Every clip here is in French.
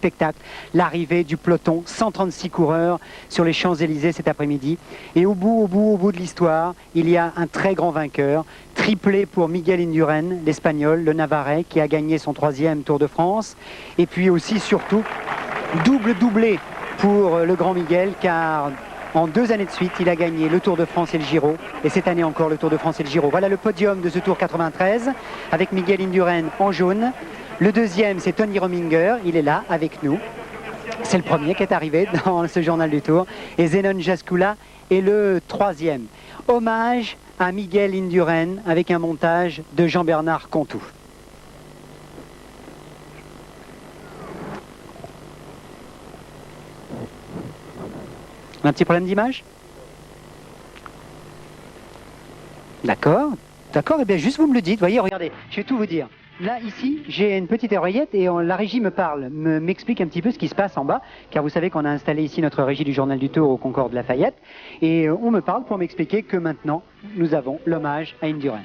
Spectacle, l'arrivée du peloton, 136 coureurs sur les Champs-Élysées cet après-midi. Et au bout de l'histoire, il y a un très grand vainqueur, triplé pour Miguel Indurain, l'Espagnol, le Navarrais, qui a gagné son 3e Tour de France. Et puis aussi, surtout, doublé pour le grand Miguel, car en 2 années de suite, il a gagné le Tour de France et le Giro. Et cette année encore, le Tour de France et le Giro. Voilà le podium de ce Tour 93, avec Miguel Indurain en jaune. Le deuxième, c'est Tony Rominger, il est là avec nous. C'est le premier qui est arrivé dans ce journal du Tour. Et Zenon Jaskula est le 3e. Hommage à Miguel Indurain avec un montage de Jean-Bernard Contou. Un petit problème d'image? D'accord, et bien juste vous me le dites. Voyez, regardez, je vais tout vous dire. Là, ici, j'ai une petite oreillette et la régie me parle, m'explique un petit peu ce qui se passe en bas, car vous savez qu'on a installé ici notre régie du Journal du Tour au Concorde Lafayette, et on me parle pour m'expliquer que maintenant, nous avons l'hommage à Indurain.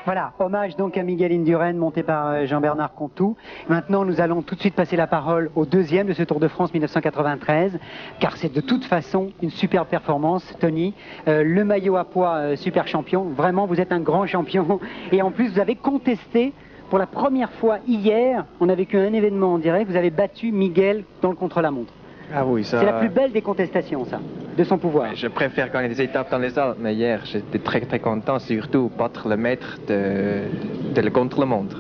Voilà, hommage donc à Miguel Indurain, monté par Jean-Bernard Contou. Maintenant, nous allons tout de suite passer la parole au deuxième de ce Tour de France 1993, car c'est de toute façon une superbe performance, Tony. Le maillot à pois super champion, vraiment, vous êtes un grand champion. Et en plus, vous avez contesté, pour la première fois hier, on a vécu un événement en direct, vous avez battu Miguel dans le contre-la-montre. Ah oui, ça... C'est la plus belle des contestations, ça, de son pouvoir. Je préfère gagner des étapes dans les Alpes, mais hier, j'étais très content, surtout battre le maître de le contre-la-montre.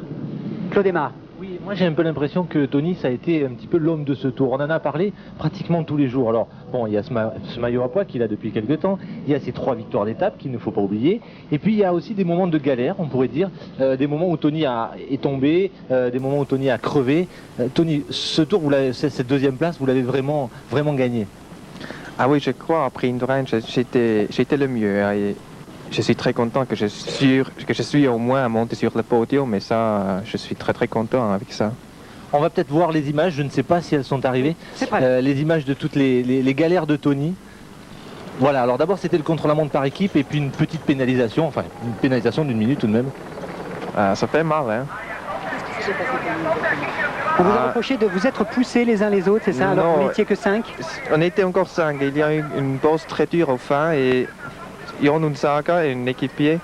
Claude Aymar. Oui, moi j'ai un peu l'impression que Tony, ça a été un petit peu l'homme de ce Tour. On en a parlé pratiquement tous les jours. Alors, bon, il y a ce maillot à pois qu'il a depuis quelques temps, il y a ces 3 victoires d'étape qu'il ne faut pas oublier, et puis il y a aussi des moments de galère, on pourrait dire, des moments où Tony est tombé, des moments où Tony a crevé. Tony, ce Tour, cette 2e place, vous l'avez vraiment gagné. Ah oui, je crois, après Indurain, j'étais le mieux. Hein, et je suis très content que je suis au moins monté sur le podium, mais ça, je suis très content avec ça. On va peut-être voir les images, je ne sais pas si elles sont arrivées. C'est prêt. Les images de toutes les galères de Tony. Voilà, alors d'abord c'était le contre-la-montre par équipe et puis une petite pénalisation, enfin une pénalisation d'1 minute tout de même. Ça fait mal, hein. On vous a reproché de vous être poussés les uns les autres, c'est ça? Alors que vous n'étiez que 5? On était encore 5. Il y a eu une pause très dure au fin et Jon Unsaka, un équipier,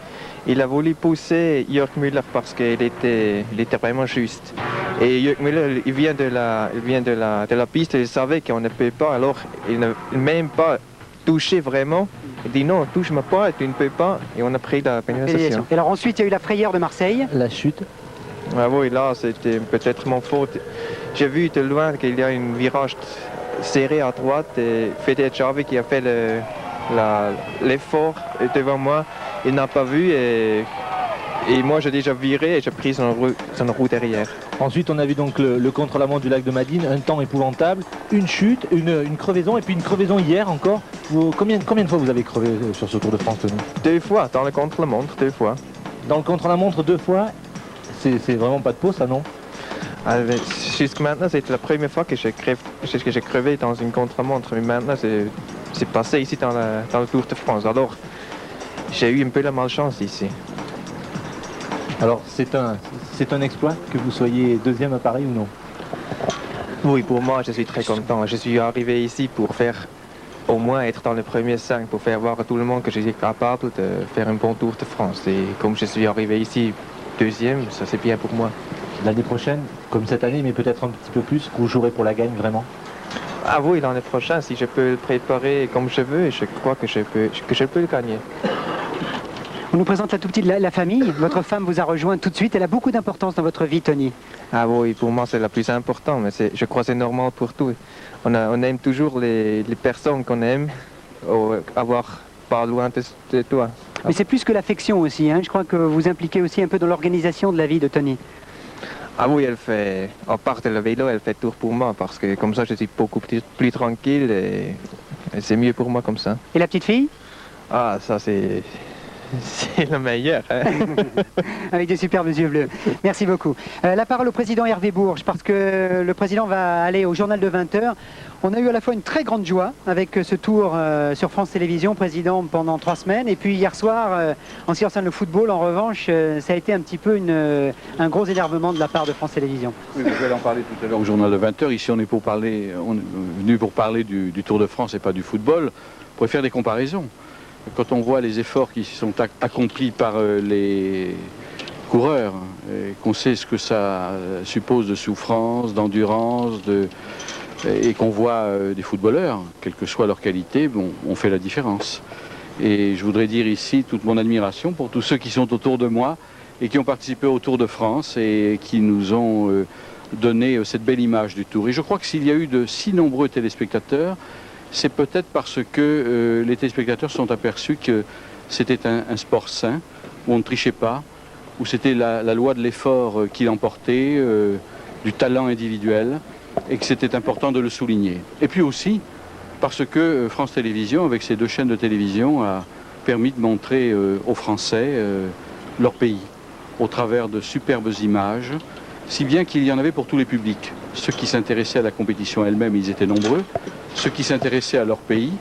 il a voulu pousser Jörg Müller parce qu'il était vraiment juste. Et Jörg Müller, il vient de la piste, il savait qu'on ne peut pas, alors il n'a même pas touché vraiment. Il dit non, touche-moi pas, tu ne peux pas, et on a pris la pénalisation. Et alors ensuite, il y a eu la frayeur de Marseille. La chute. Ah oui, là, c'était peut-être mon faute. J'ai vu de loin qu'il y a un virage serré à droite et Fede Chavi qui a fait l'effort devant moi, il n'a pas vu et moi j'ai déjà viré et j'ai pris son roue derrière. Ensuite on a vu donc le contre-la-montre du lac de Madine, un temps épouvantable, une chute, une crevaison et puis une crevaison hier encore. Combien de fois vous avez crevé sur ce Tour de France, Tony? 2 fois, dans le contre-la-montre, 2 fois. Dans le contre-la-montre 2 fois, c'est vraiment pas de peau ça, non? Jusqu'à maintenant c'est la première fois que j'ai crevé dans une contre-la-montre, mais maintenant c'est passé ici dans le Tour de France. Alors j'ai eu un peu la malchance ici. Alors c'est un exploit que vous soyez 2e à Paris ou non? Oui, pour moi je suis très content. Je suis arrivé ici pour faire au moins être dans les premiers 5, pour faire voir à tout le monde que je suis capable de faire un bon Tour de France. Et comme je suis arrivé ici 2e, ça c'est bien pour moi. L'année prochaine, comme cette année, mais peut-être un petit peu plus, vous jouerez pour la gagne vraiment? Ah oui, l'année prochaine, si je peux le préparer comme je veux, je crois que je peux le gagner. On nous présente là tout petit la famille. Votre femme vous a rejoint tout de suite. Elle a beaucoup d'importance dans votre vie, Tony. Ah oui, pour moi c'est la plus importante, mais je crois que c'est normal pour tout. On aime toujours les personnes qu'on aime, avoir pas loin de toi. Mais c'est plus que l'affection aussi, hein. Je crois que vous impliquez aussi un peu dans l'organisation de la vie de Tony. Ah oui, elle fait, à part le vélo, elle fait tout pour moi, parce que comme ça je suis beaucoup plus tranquille et c'est mieux pour moi comme ça. Et la petite fille? Ah, ça c'est le meilleur. Hein. Avec des superbes yeux bleus. Merci beaucoup. La parole au président Hervé Bourges, parce que le président va aller au journal de 20h. On a eu à la fois une très grande joie avec ce tour sur France Télévisions, président pendant 3 semaines. Et puis hier soir, en ce qui concerne le football, en revanche, ça a été un petit peu un gros énervement de la part de France Télévisions. Oui, vous allez en parler tout à l'heure au journal de 20h. Ici, on est venu pour parler du Tour de France et pas du football. On pourrait faire des comparaisons. Quand on voit les efforts qui sont accomplis par les coureurs, qu'on sait ce que ça suppose de souffrance, d'endurance, et qu'on voit des footballeurs, quelle que soit leur qualité, bon, on fait la différence. Et je voudrais dire ici toute mon admiration pour tous ceux qui sont autour de moi et qui ont participé au Tour de France et qui nous ont donné cette belle image du Tour. Et je crois que s'il y a eu de si nombreux téléspectateurs, c'est peut-être parce que les téléspectateurs se sont aperçus que c'était un sport sain, où on ne trichait pas, où c'était la loi de l'effort qui l'emportait, du talent individuel, et que c'était important de le souligner. Et puis aussi parce que France Télévisions, avec ses 2 chaînes de télévision, a permis de montrer aux Français leur pays, au travers de superbes images, si bien qu'il y en avait pour tous les publics. Ceux qui s'intéressaient à la compétition elle-même, ils étaient nombreux, ceux qui s'intéressaient à leur pays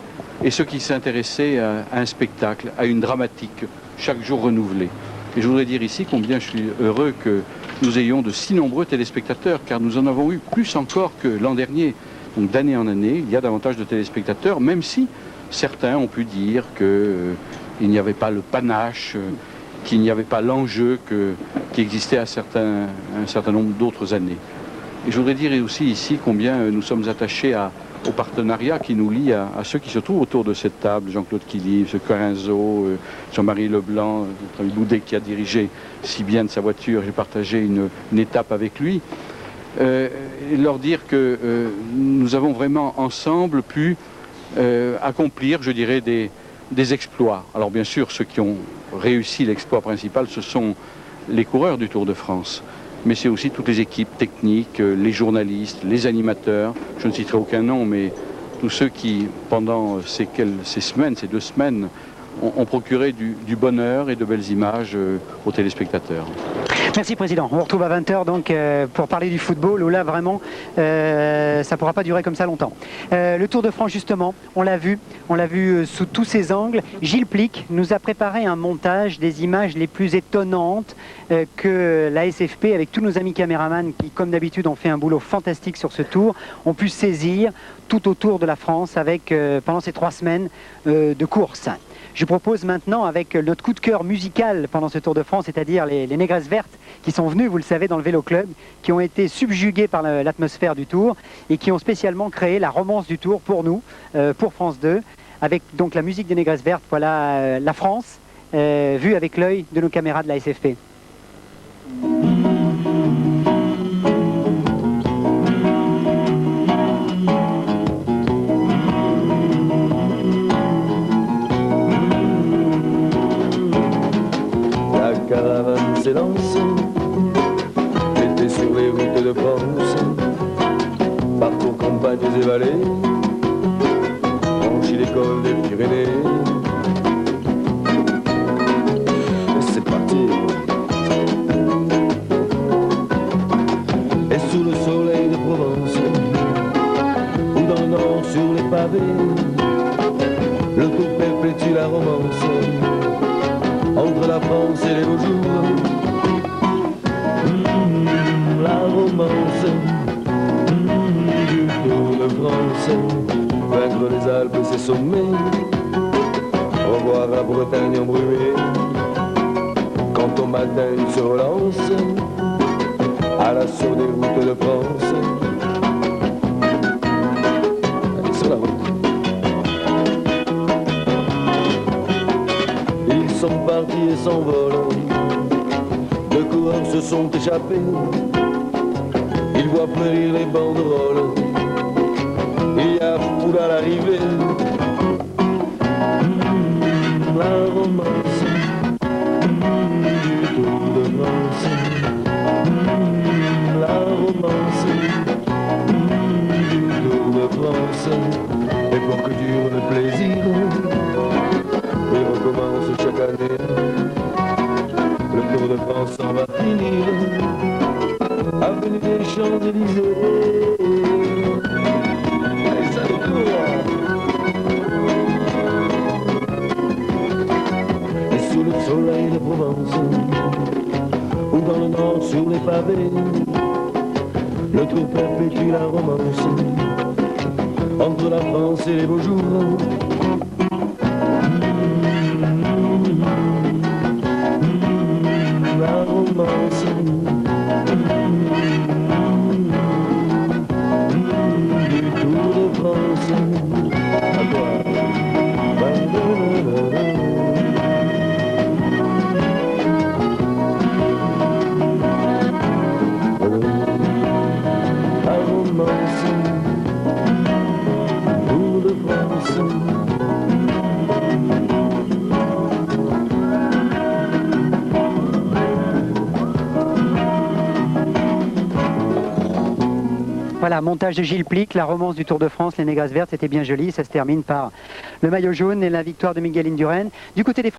et ceux qui s'intéressaient à un spectacle, à une dramatique, chaque jour renouvelée. Et je voudrais dire ici combien je suis heureux que nous ayons de si nombreux téléspectateurs, car nous en avons eu plus encore que l'an dernier. Donc d'année en année, il y a davantage de téléspectateurs, même si certains ont pu dire qu'il n'y avait pas le panache, qu'il n'y avait pas l'enjeu qui existait à un certain nombre d'autres années. Et je voudrais dire aussi ici combien nous sommes attachés au partenariat qui nous lie à ceux qui se trouvent autour de cette table, Jean-Claude Killy, M. Corinzo, Jean-Marie Leblanc, notre ami Boudet qui a dirigé si bien de sa voiture, j'ai partagé une étape avec lui, et leur dire que nous avons vraiment ensemble pu accomplir, je dirais, des exploits. Alors bien sûr, ceux qui ont réussi l'exploit principal, ce sont les coureurs du Tour de France. Mais c'est aussi toutes les équipes techniques, les journalistes, les animateurs, je ne citerai aucun nom, mais tous ceux qui, pendant ces 2 semaines, ont procuré du bonheur et de belles images aux téléspectateurs. Merci Président. On vous retrouve à 20h donc pour parler du football où là vraiment ça ne pourra pas durer comme ça longtemps. Le Tour de France justement, on l'a vu sous tous ses angles. Gilles Plic nous a préparé un montage des images les plus étonnantes que la SFP avec tous nos amis caméramans qui comme d'habitude ont fait un boulot fantastique sur ce tour, ont pu saisir tout autour de la France avec pendant ces 3 semaines de course. Je propose maintenant, avec notre coup de cœur musical pendant ce Tour de France, c'est-à-dire les Négresses Vertes, qui sont venus, vous le savez, dans le Vélo Club, qui ont été subjugués par l'atmosphère du Tour et qui ont spécialement créé la romance du Tour pour nous, pour France 2, avec donc la musique des Négresses Vertes, voilà la France, vue avec l'œil de nos caméras de la SFP. Caravane s'élance, était sur les routes de France, parcours campagnes et vallées, franchit l'école des Pyrénées. C'est parti. Et sous le soleil de Provence, ou dans le nord sur les pavés, le Tour perpétue la romance. Entre la France et les beaux jours, la romance du Tour de France. Vaincre les Alpes et ses sommets, revoir la Bretagne embrumée. Quand au matin il se relance, à l'assaut des routes de France. sont partis et s'envolent. Deux coureurs se sont échappés. Ils voient fleurir les banderoles. Il y a foule à l'arrivée. La romance du Tour de France. La romance du Tour de France. Et pour que dure le plaisir, il recommence chaque année. Le Tour de France en va finir. Avenue des Champs-Élysées. Allez, ça découvre. Et sous le soleil de Provence, ou dans le nord sur les pavés, le Tour perpétue la romance entre la France et les beaux jours. La romance du Tour de France. À toi. La romance du Tour de France. Voilà, montage de Gilles Plic, la romance du Tour de France, les Négresses vertes, c'était bien joli. Ça se termine par le maillot jaune et la victoire de Miguel Indurain. Du côté des